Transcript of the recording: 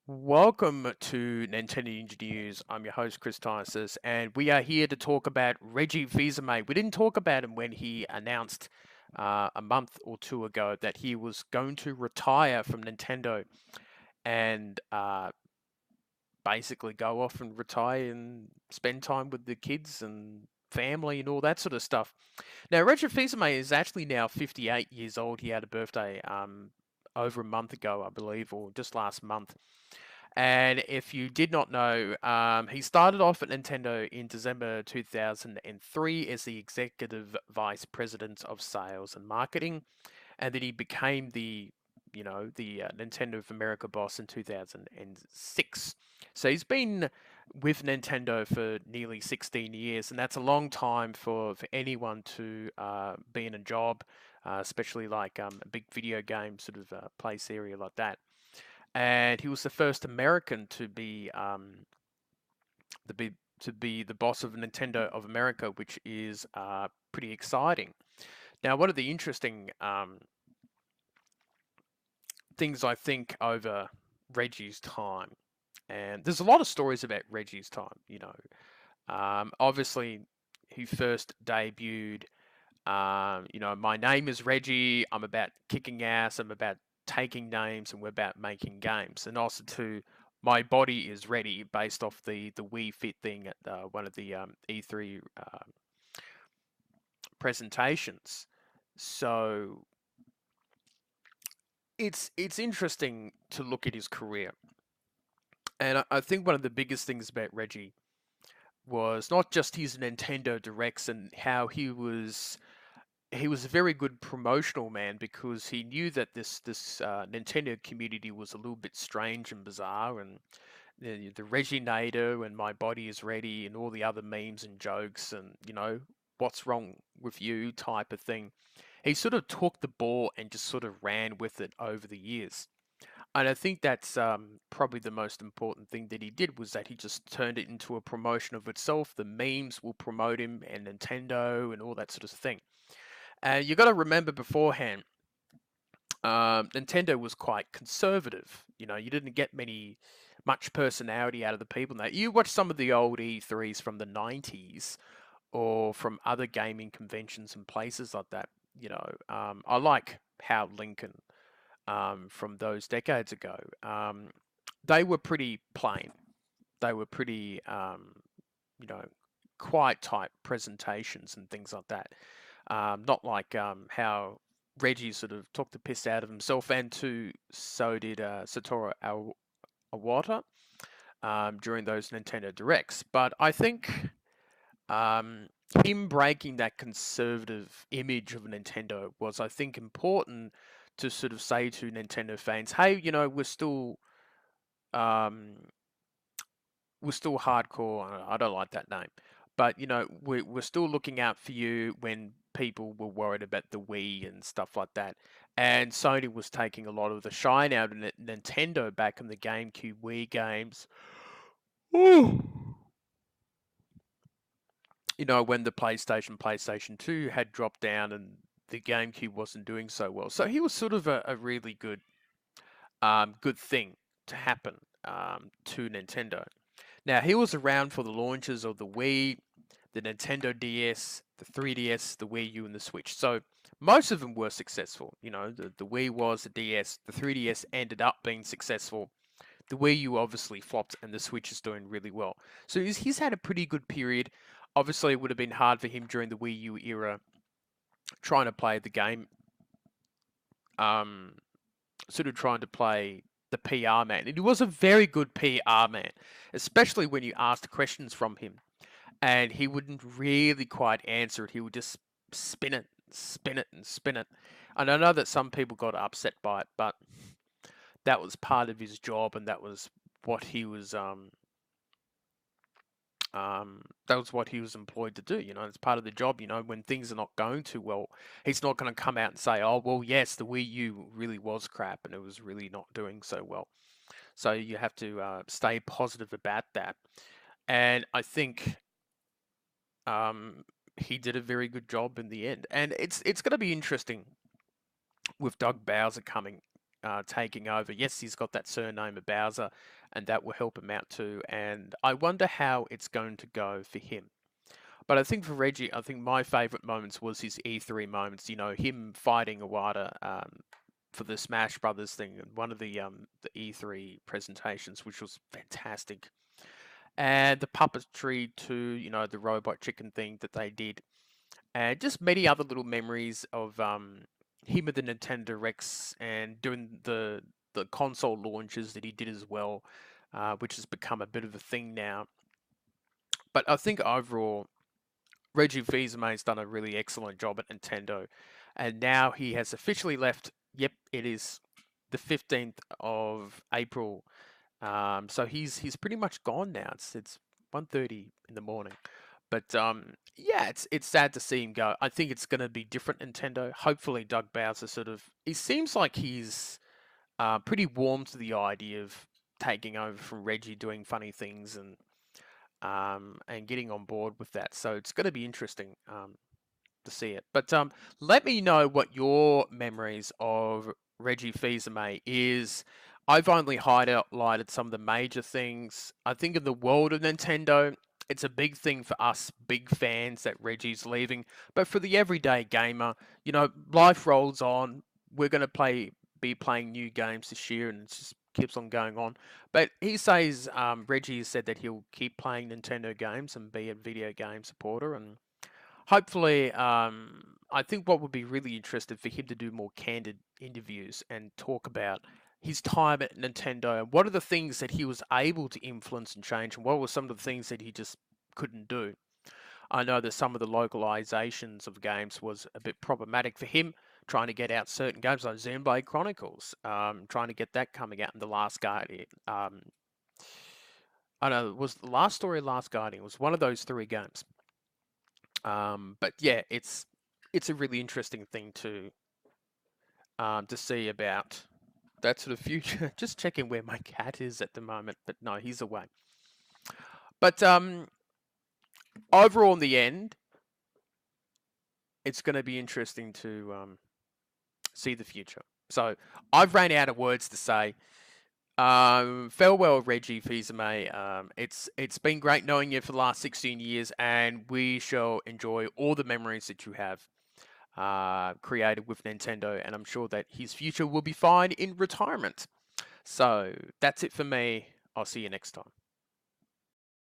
Welcome to Nintendo Ninja News. I'm your host, Chris Tysis, and we are here to talk about Reggie Fils-Aimé. We didn't talk about him when he announced a month or two ago that he was going to retire from Nintendo and basically go off and retire and spend time with the kids and family and all that sort of stuff. Now, Reggie Fils-Aimé is actually now 58 years old. He had a birthday over a month ago, I believe, or just last month. And if you did not know, he started off at Nintendo in December 2003 as the executive vice president of sales and marketing, and then he became the Nintendo of America boss in 2006. So he's been with Nintendo for nearly 16 years, and that's a long time for anyone to be in a job, especially like a big video game sort of place area like that. And he was the first American the be, to be the boss of Nintendo of America, which is pretty exciting. Now, one of the interesting things I think over Reggie's time, and there's a lot of stories about Reggie's time. Obviously he first debuted. My name is Reggie. I'm about kicking ass. I'm about taking names, and we're about making games. And also, too, my body is ready, based off the Wii Fit thing at one of the E3 presentations. So it's interesting to look at his career, and I think one of the biggest things about Reggie was not just his Nintendo Directs and how he was a very good promotional man, because he knew that this Nintendo community was a little bit strange and bizarre, and the Reginator and My Body Is Ready and all the other memes and jokes and what's wrong with you type of thing. He sort of took the ball and just sort of ran with it over the years. And I think that's probably the most important thing that he did, was that he just turned it into a promotion of itself. The memes will promote him and Nintendo and all that sort of thing. And you got to remember beforehand, Nintendo was quite conservative. You didn't get much personality out of the people. Now, you watch some of the old E3s from the 90s or from other gaming conventions and places like that. I like Howard Lincoln from those decades ago. They were pretty plain. They were pretty, you know, quiet type presentations and things like that. Not like how Reggie sort of took the piss out of himself, and so did Satoru Iwata during those Nintendo Directs. But I think um, him breaking that conservative image of Nintendo was, I think, important to sort of say to Nintendo fans, hey, um, we're still hardcore. I don't like that name, but we're still looking out for you when people were worried about the Wii and stuff like that. And Sony was taking a lot of the shine out of Nintendo back in the GameCube Wii games. Ooh. When the PlayStation 2 had dropped down and the GameCube wasn't doing so well. So he was sort of a really good thing to happen to Nintendo. Now, he was around for the launches of the Wii, the Nintendo DS, the 3DS, the Wii U, and the Switch. So most of them were successful. The Wii was, the DS, the 3DS ended up being successful. The Wii U obviously flopped, and the Switch is doing really well. So he's had a pretty good period. Obviously, it would have been hard for him during the Wii U era trying to play the game, um, sort of trying to play the PR man. And he was a very good PR man, especially when you asked questions from him. And he wouldn't really quite answer it. He would just spin it, spin it, and spin it. And I know that some people got upset by it, but that was part of his job, and what he was that was what he was employed to do. It's part of the job. When things are not going too well, he's not going to come out and say, "Oh, well, yes, the Wii U really was crap and it was really not doing so well." So you have to stay positive about that. And I think he did a very good job in the end. And it's going to be interesting with Doug Bowser coming taking over. Yes, he's got that surname of Bowser, and that will help him out too. And I wonder how it's going to go for him. But I think for Reggie, I think my favourite moments was his E3 moments. You know, him fighting Iwata for the Smash Brothers thing, and one of the E3 presentations, which was fantastic. And the puppetry to, you know, the robot chicken thing that they did, and just many other little memories of him at the Nintendo Rex and doing the console launches that he did as well, which has become a bit of a thing now. But I think overall, Reggie Fils-Aimé has done a really excellent job at Nintendo, and now he has officially left. Yep, it is the 15th of April. So he's pretty much gone now. It's 1:30 in the morning. But yeah, it's sad to see him go. I think it's going to be different Nintendo. Hopefully, Doug Bowser sort of. It seems like he's pretty warm to the idea of taking over from Reggie, doing funny things and getting on board with that. So it's going to be interesting to see it. But let me know what your memories of Reggie Fils-Aimé is. I've only highlighted some of the major things. I think in the world of Nintendo, it's a big thing for us big fans that Reggie's leaving. But for the everyday gamer, you know, life rolls on. We're going to be playing new games this year, and it just keeps on going on. But he says, Reggie has said that he'll keep playing Nintendo games and be a video game supporter, and hopefully, I think what would be really interesting for him to do more candid interviews and talk about his time at Nintendo and what are the things that he was able to influence and change, and what were some of the things that he just couldn't do. I know that some of the localizations of games was a bit problematic for him, trying to get out certain games like Xenoblade Chronicles, trying to get that coming out in the Last Guardian. I know it was the Last Story, Last Guardian. It was one of those three games. But yeah, it's a really interesting thing to see about that sort of future. Just checking where my cat is at the moment, but no, he's away. But overall, in the end, it's going to be interesting to see the future. So I've ran out of words to say. Farewell, Reggie Fils-Aimé. It's been great knowing you for the last 16 years, and we shall enjoy all the memories that you have created with Nintendo, and I'm sure that his future will be fine in retirement. So that's it for me. I'll see you next time.